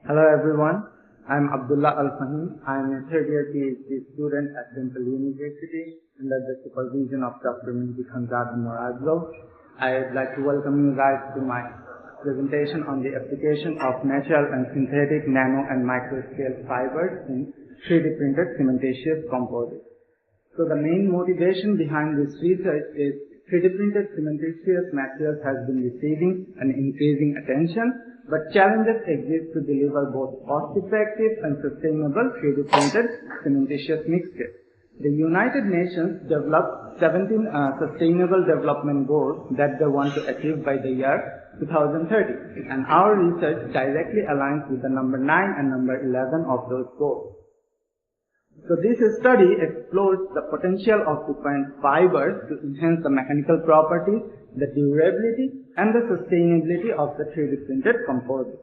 Hello everyone, I am Abdullah Fahim. I am a third year PhD student at Temple University under the supervision of Dr. Abdullah. I would like to welcome you guys to my presentation on the application of natural and synthetic nano and micro scale fibers in 3D printed cementitious composites. So the main motivation behind this research is 3D printed cementitious materials has been receiving an increasing attention, but challenges exist to deliver both cost-effective and sustainable 3D printed cementitious mixtures. The United Nations developed 17 Sustainable Development Goals that they want to achieve by the year 2030, and our research directly aligns with the number 9 and number 11 of those goals. So this study explores the potential of different fibers to enhance the mechanical properties, the durability, and the sustainability of the 3D printed composite.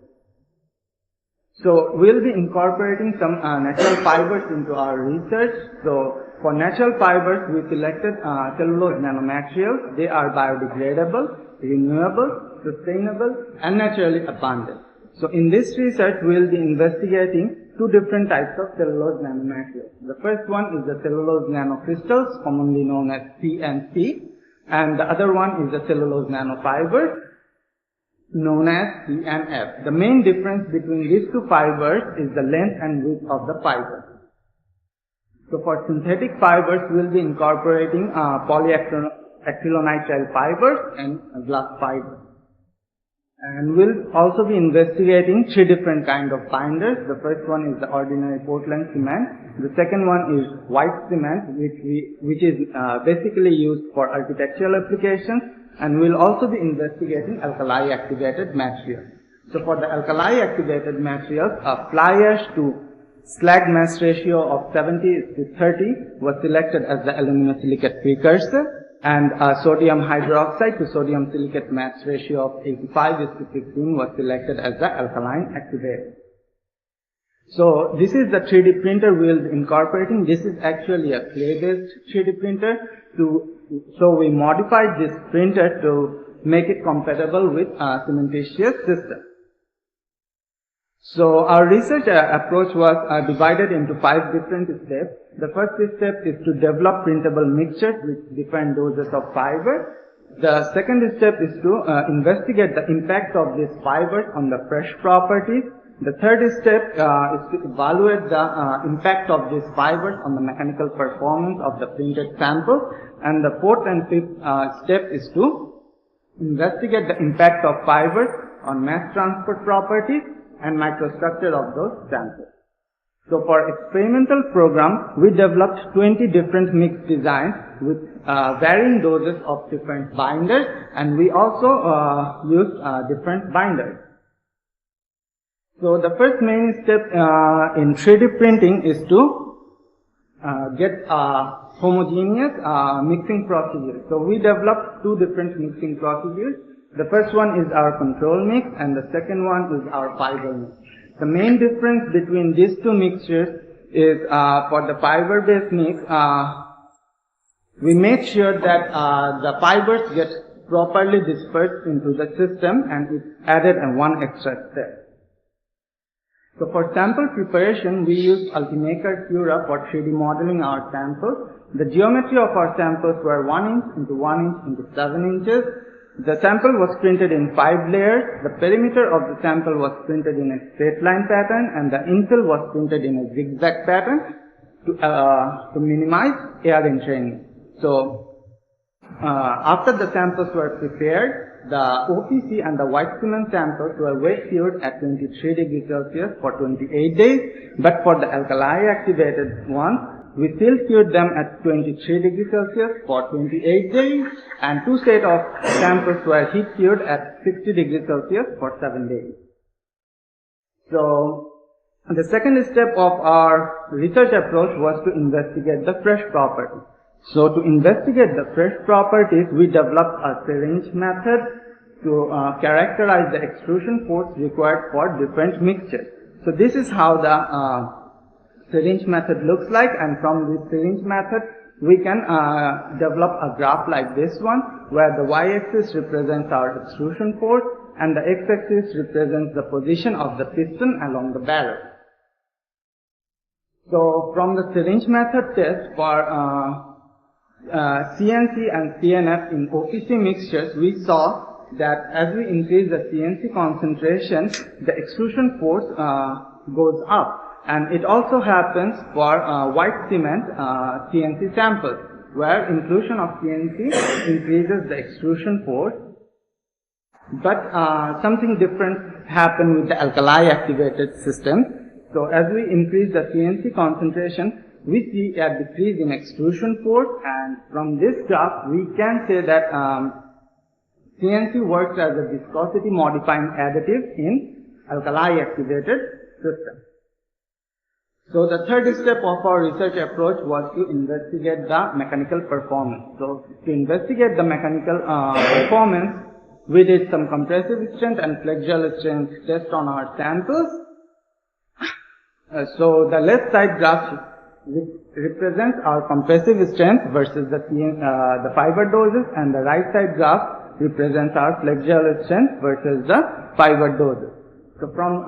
So we'll be incorporating some natural fibers into our research. So for natural fibers, we selected cellulose nanomaterials. They are biodegradable, renewable, sustainable, and naturally abundant. So in this research, we'll be investigating two different types of cellulose nanomaterials. The first one is the cellulose nanocrystals, commonly known as CNC, and the other one is the cellulose nanofibers, known as CNF. The main difference between these two fibers is the length and width of the fiber. So for synthetic fibers, we'll be incorporating polyacrylic fibers and glass fibers. And we'll also be investigating three different kinds of binders. The first one is the ordinary Portland cement. The second one is white cement, which is basically used for architectural applications. And we'll also be investigating alkali-activated materials. So for the alkali-activated materials, a fly ash to slag mass ratio of 70:30 was selected as the aluminosilicate precursor, and sodium hydroxide to sodium silicate mass ratio of 85:15 was selected as the alkaline activator. So this is the 3D printer we'll be incorporating. This is actually a clay-based 3D printer. So we modified this printer to make it compatible with cementitious system. So our research approach was divided into 5 different steps. The first step is to develop printable mixtures with different doses of fiber. The second step is to investigate the impact of these fibers on the fresh properties. The third step is to evaluate the impact of these fibers on the mechanical performance of the printed sample. And the fourth and fifth step is to investigate the impact of fibers on mass transport properties and microstructure of those samples. So for experimental program, we developed 20 different mix designs with varying doses of different binders, and we also used different binders. So the first main step in 3D printing is to get a homogeneous mixing procedure. So we developed 2 different mixing procedures. The first one is our control mix, and the second one is our fiber mix. The main difference between these two mixtures is for the fiber-based mix, we made sure that the fibers get properly dispersed into the system, and it added one extra step. So for sample preparation, we used Ultimaker Cura for 3D modeling our samples. The geometry of our samples were 1 inch into 1 inch into 7 inches. The sample was printed in 5 layers. The perimeter of the sample was printed in a straight line pattern, and the infill was printed in a zigzag pattern to minimize air entraining. So after the samples were prepared, the OPC and the white cement samples were wet cured at 23 degrees Celsius for 28 days, but for the alkali-activated ones, we still cured them at 23 degrees Celsius for 28 days, and 2 sets of samples were heat cured at 60 degrees Celsius for 7 days. So the second step of our research approach was to investigate the fresh properties. So to investigate the fresh properties, we developed a syringe method to characterize the extrusion force required for different mixtures. So this is how the syringe method looks like, and from this syringe method we can develop a graph like this one, where the y-axis represents our extrusion force and the x-axis represents the position of the piston along the barrel. So from the syringe method test for CNC and CNF in OPC mixtures, we saw that as we increase the CNC concentration, the extrusion force goes up. And it also happens for white cement CNC samples, where inclusion of CNC increases the extrusion force. But something different happened with the alkali-activated system. So as we increase the CNC concentration, we see a decrease in extrusion force, and from this graph we can say that CNC works as a viscosity modifying additive in alkali-activated system. So the third step of our research approach was to investigate the mechanical performance. So to investigate the mechanical performance, we did some compressive strength and flexural strength test on our samples. So the left side graph represents our compressive strength versus the fiber doses, and the right side graph represents our flexural strength versus the fiber doses. So from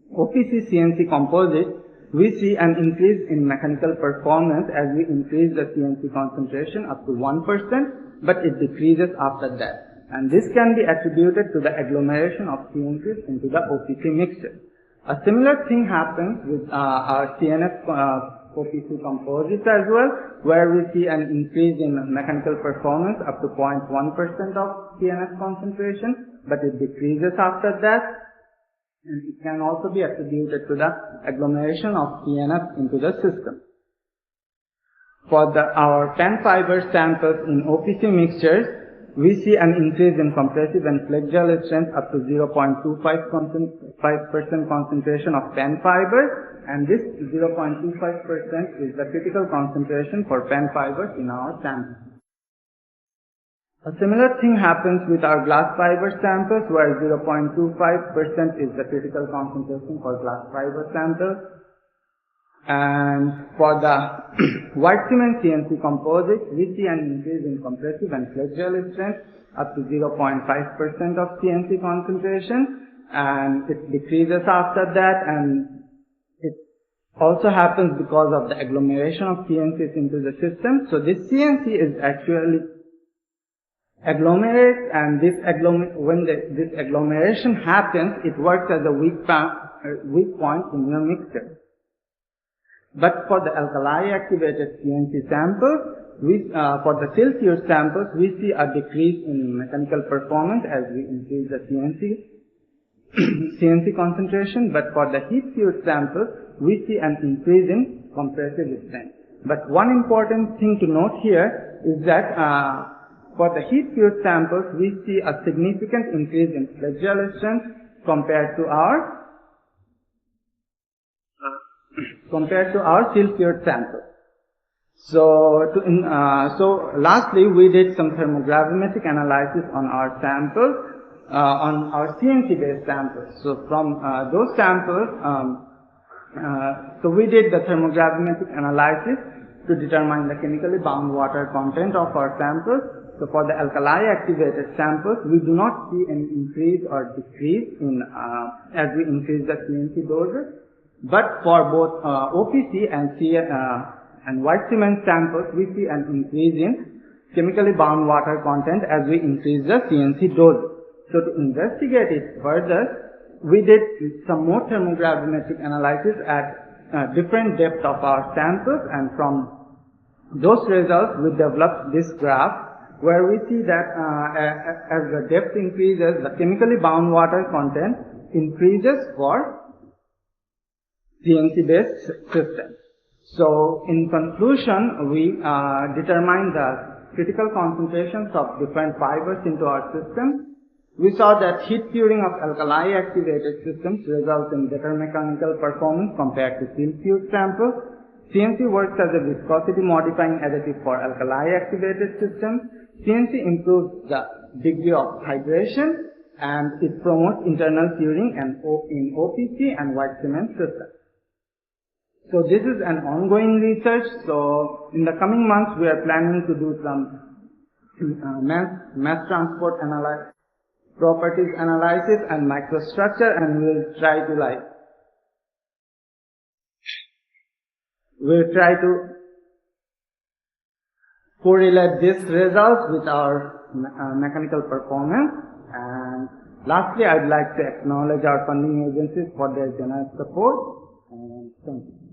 OPC CNC composite, we see an increase in mechanical performance as we increase the CNC concentration up to 1%, but it decreases after that. And this can be attributed to the agglomeration of CNCs into the OPC mixture. A similar thing happens with our CNF OPC composites as well, where we see an increase in mechanical performance up to 0.1% of CNF concentration, but it decreases after that. And it can also be attributed to the agglomeration of CNF into the system. For our pen fiber samples in OPC mixtures, we see an increase in compressive and flexural strength up to 0.25% concentration of pen fibers, and this 0.25% is the critical concentration for pen fibers in our samples. A similar thing happens with our glass fiber samples, where 0.25% is the critical concentration for glass fiber samples. And for the white cement CNC composites, we see an increase in compressive and flexural strength up to 0.5% of CNC concentration, and it decreases after that, and it also happens because of the agglomeration of CNCs into the system. So this CNC is actually agglomerates, and when this agglomeration happens, it works as a weak point in your mixture. But for the alkali-activated CNC samples, for the silk-cured samples, we see a decrease in mechanical performance as we increase the CNC concentration. But for the heat-cured samples, we see an increase in compressive strength. But one important thing to note here is that for the heat-cured samples, we see a significant increase in flexural strength compared to our silk-cured samples. So lastly, we did some thermogravimetric analysis on our samples, on our CNC-based samples. So from those samples, so we did the thermogravimetric analysis to determine the chemically bound water content of our samples. So for the alkali-activated samples, we do not see any increase or decrease in as we increase the CNC doses. But for both OPC and white cement samples, we see an increase in chemically bound water content as we increase the CNC dose. So to investigate it further, we did some more thermogravimetric analysis at different depth of our samples, and from those results we developed this graph where we see that as the depth increases, the chemically bound water content increases for CNC-based systems. So in conclusion, we determined the critical concentrations of different fibers into our system. We saw that heat curing of alkali-activated systems results in better mechanical performance compared to silk-cured samples. CNC works as a viscosity modifying additive for alkali-activated systems. CNC improves the degree of hydration, and it promotes internal curing in OPC and white cement systems. So this is an ongoing research. So in the coming months, we are planning to do some mass transport analysis properties analysis and microstructure, and we'll try to correlate these results with our mechanical performance. And lastly, I'd like to acknowledge our funding agencies for their generous support. And thank you.